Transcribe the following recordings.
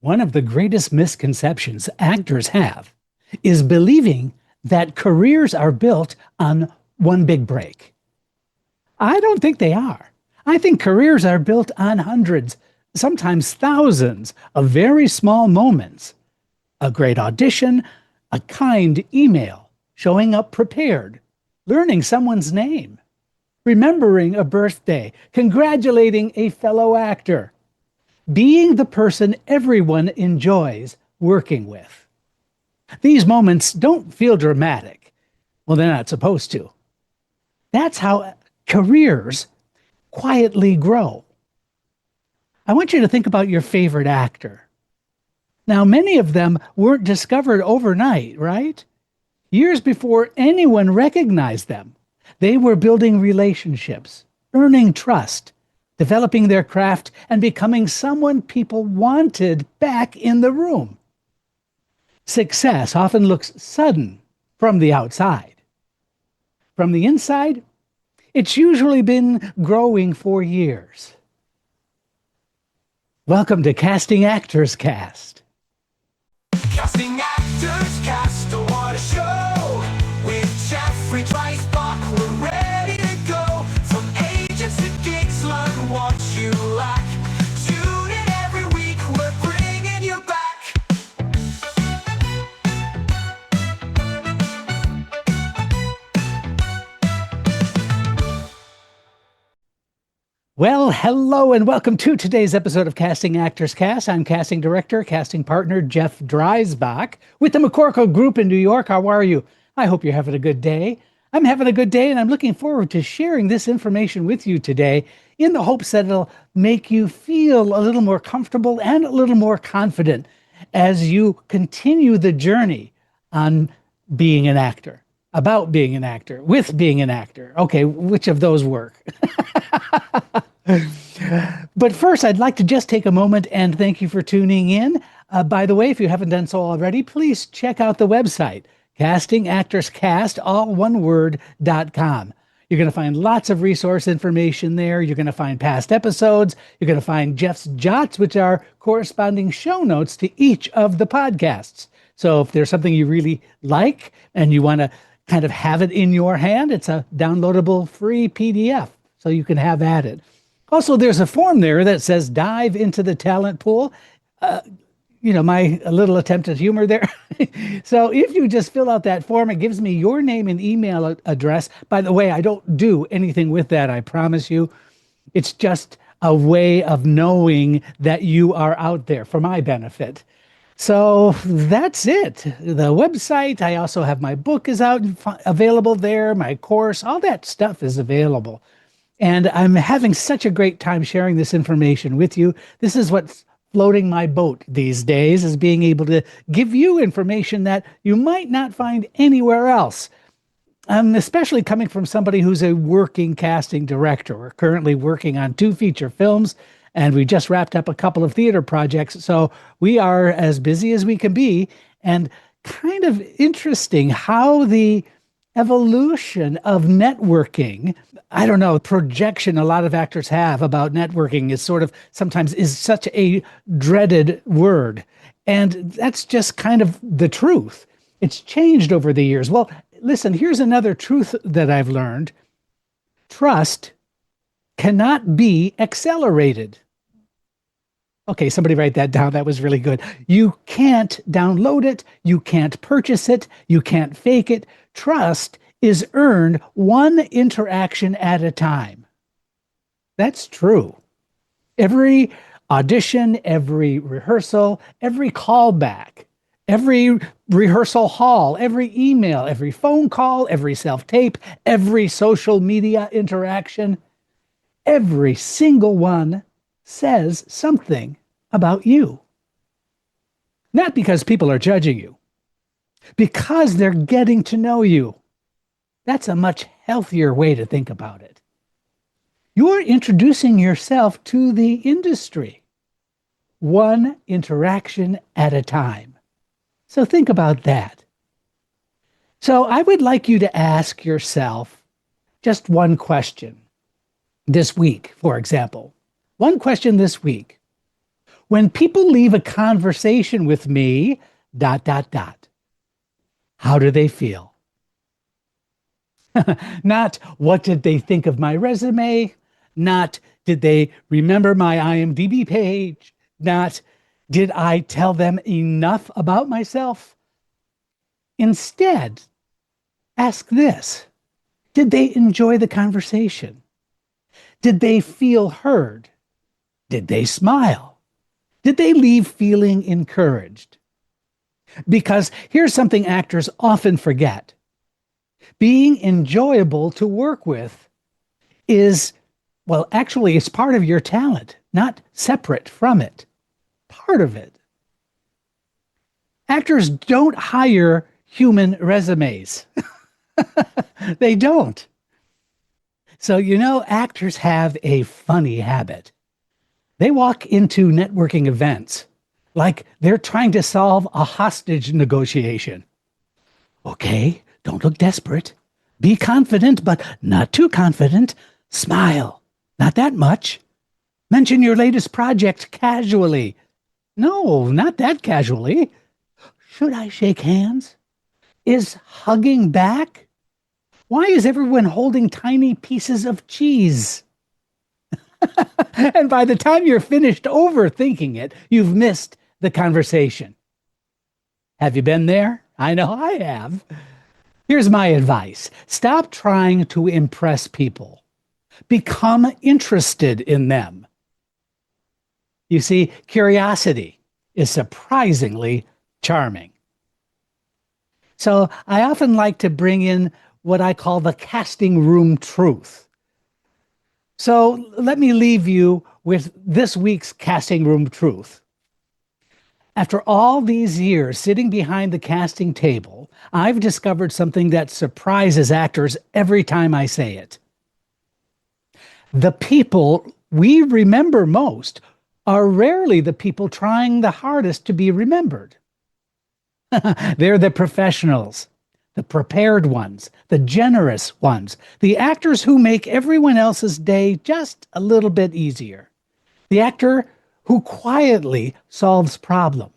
One of the greatest misconceptions actors have is believing that careers are built on one big break. I don't think they are. I think careers are built on hundreds, sometimes thousands of very small moments. A great audition, a kind email, showing up prepared, learning someone's name, remembering a birthday, congratulating a fellow actor, being the person everyone enjoys working with. These moments don't feel dramatic. Well, they're not supposed to. That's how careers quietly grow. I want you to think about your favorite actor. Now, many of them weren't discovered overnight, right? Years before anyone recognized them, they were building relationships, earning trust, developing their craft, and becoming someone people wanted back in the room. Success often looks sudden from the outside. From the inside, it's usually been growing for years. Welcome to Casting Actors Cast. Casting Actors Cast, what a show! With Jeffrey Dreisbach, we're ready to go. From agents to gigs, learn what you lack. Tune in every week, we're bringing you back. Well, hello and welcome to today's episode of Casting Actors Cast. I'm casting director, casting partner Jeff Dreisbach with the McCorkle Group in New York. How are you? I hope you're having a good day. I'm having a good day, and I'm looking forward to sharing this information with you today in the hopes that it'll make you feel a little more comfortable and a little more confident as you continue the journey on being an actor, about being an actor, with being an actor. Okay, which of those work? But first, I'd like to just take a moment and thank you for tuning in. By the way, if you haven't done so already, please check out the website, castingactorscast, all one word.com. You're going to find lots of resource information there. You're going to find past episodes. You're going to find Jeff's Jots, which are corresponding show notes to each of the podcasts. So if there's something you really like and you want to kind of have it in your hand, it's a downloadable free PDF, so you can have at it. Also, there's a form there that says dive into the talent pool. My little attempt at humor there. So if you just fill out that form, it gives me your name and email address. By the way, I don't do anything with that, I promise you. It's just a way of knowing that you are out there for my benefit. So that's it. The website, I also have my book is out available there, my course, all that stuff is available. And I'm having such a great time sharing this information with you. This is what's floating my boat these days, is being able to give you information that you might not find anywhere else. Especially coming from somebody who's a working casting director. We're currently working on 2 feature films, and we just wrapped up a couple of theater projects. So we are as busy as we can be, and kind of interesting how the evolution of networking, I don't know, projection a lot of actors have about networking is sort of sometimes is such a dreaded word. And that's just kind of the truth. It's changed over the years. Well, listen, here's another truth that I've learned. Trust cannot be accelerated. Okay, somebody write that down. That was really good. You can't download it. You can't purchase it. You can't fake it. Trust is earned one interaction at a time. That's true. Every audition, every rehearsal, every callback, every rehearsal hall, every email, every phone call, every self-tape, every social media interaction, every single one says something about you. Not because people are judging you, because they're getting to know you. That's a much healthier way to think about it. You're introducing yourself to the industry, one interaction at a time. So think about that. So I would like you to ask yourself just one question this week, for example. One question this week. When people leave a conversation with me, dot, dot, dot, how do they feel? Not what did they think of my resume? Not did they remember my IMDb page? Not did I tell them enough about myself? Instead, ask this: did they enjoy the conversation? Did they feel heard? Did they smile? Did they leave feeling encouraged? Because here's something actors often forget: being enjoyable to work with is, well, actually, it's part of your talent, not separate from it. Part of it. Actors don't hire human resumes. They don't. So, actors have a funny habit. They walk into networking events like they're trying to solve a hostage negotiation. Okay, don't look desperate. Be confident, but not too confident. Smile. Not that much. Mention your latest project casually. No, not that casually. Should I shake hands? Is hugging back? Why is everyone holding tiny pieces of cheese? And by the time you're finished overthinking it, you've missed the conversation. Have you been there? I know I have. Here's my advice: stop trying to impress people. Become interested in them. You see, curiosity is surprisingly charming. So I often like to bring in what I call the casting room truth. So let me leave you with this week's casting room truth. After all these years sitting behind the casting table, I've discovered something that surprises actors every time I say it. The people we remember most are rarely the people trying the hardest to be remembered. They're the professionals, the prepared ones, the generous ones, the actors who make everyone else's day just a little bit easier. The actor who quietly solves problems.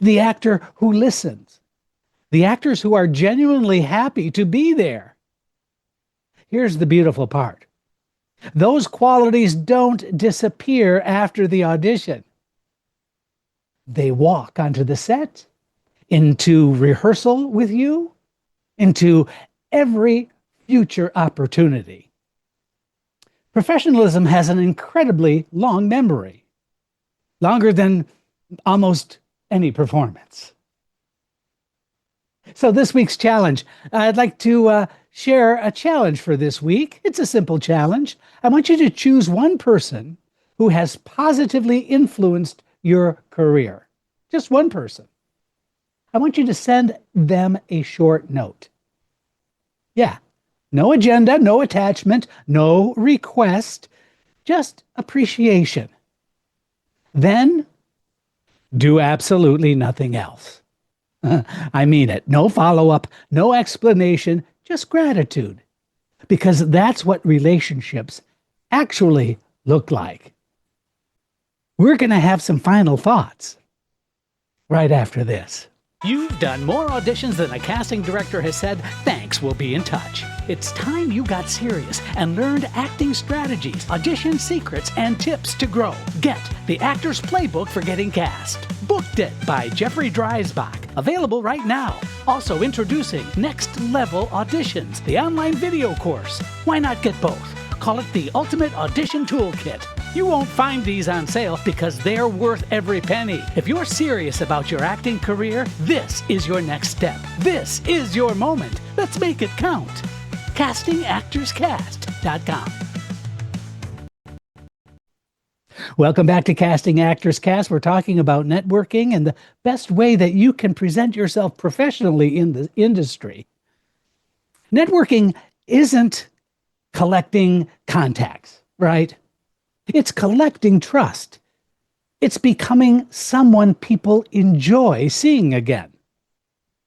The actor who listens. The actors who are genuinely happy to be there. Here's the beautiful part: those qualities don't disappear after the audition. They walk onto the set, into rehearsal with you, into every future opportunity. Professionalism has an incredibly long memory, longer than almost any performance. So this week's challenge, I'd like to share a challenge for this week. It's a simple challenge. I want you to choose one person who has positively influenced your career. Just one person. I want you to send them a short note. Yeah, no agenda, no attachment, no request, just appreciation. Then do absolutely nothing else. I mean it. No follow-up, no explanation, just gratitude. Because that's what relationships actually look like. We're going to have some final thoughts right after this. You've done more auditions than a casting director has said, "Thanks, we'll be in touch." It's time you got serious and learned acting strategies, audition secrets, and tips to grow. Get The Actor's Playbook for Getting Cast. Booked It by Jeffrey Dreisbach. Available right now. Also introducing Next Level Auditions, the online video course. Why not get both? Call it the Ultimate Audition Toolkit. You won't find these on sale because they're worth every penny. If you're serious about your acting career, this is your next step. This is your moment. Let's make it count. CastingActorsCast.com. Welcome back to Casting Actors Cast. We're talking about networking and the best way that you can present yourself professionally in the industry. Networking isn't collecting contacts, right? It's collecting trust. It's becoming someone people enjoy seeing again.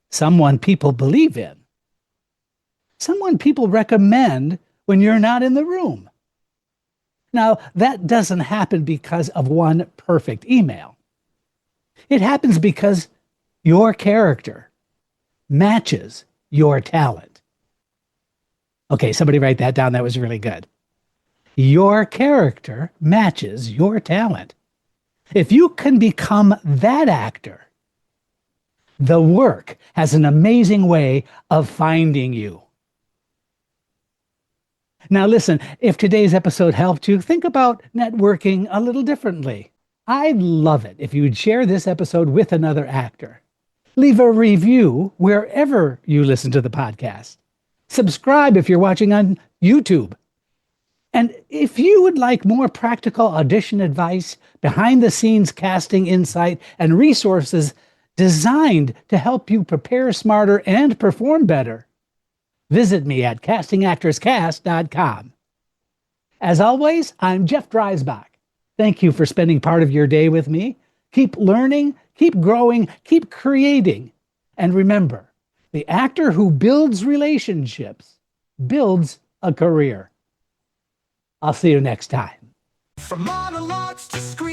Someone people believe in. Someone people recommend when you're not in the room. Now, that doesn't happen because of one perfect email. It happens because your character matches your talent. Okay, somebody write that down. That was really good. Your character matches your talent. If you can become that actor, the work has an amazing way of finding you. Now, listen, if today's episode helped you, think about networking a little differently. I'd love it if you'd share this episode with another actor. Leave a review wherever you listen to the podcast. Subscribe if you're watching on YouTube. And if you would like more practical audition advice, behind the scenes casting insight, and resources designed to help you prepare smarter and perform better, visit me at castingactorscast.com. As always, I'm Jeff Dreisbach. Thank you for spending part of your day with me. Keep learning, keep growing, keep creating. And remember, the actor who builds relationships builds a career. I'll see you next time. From monologues to screen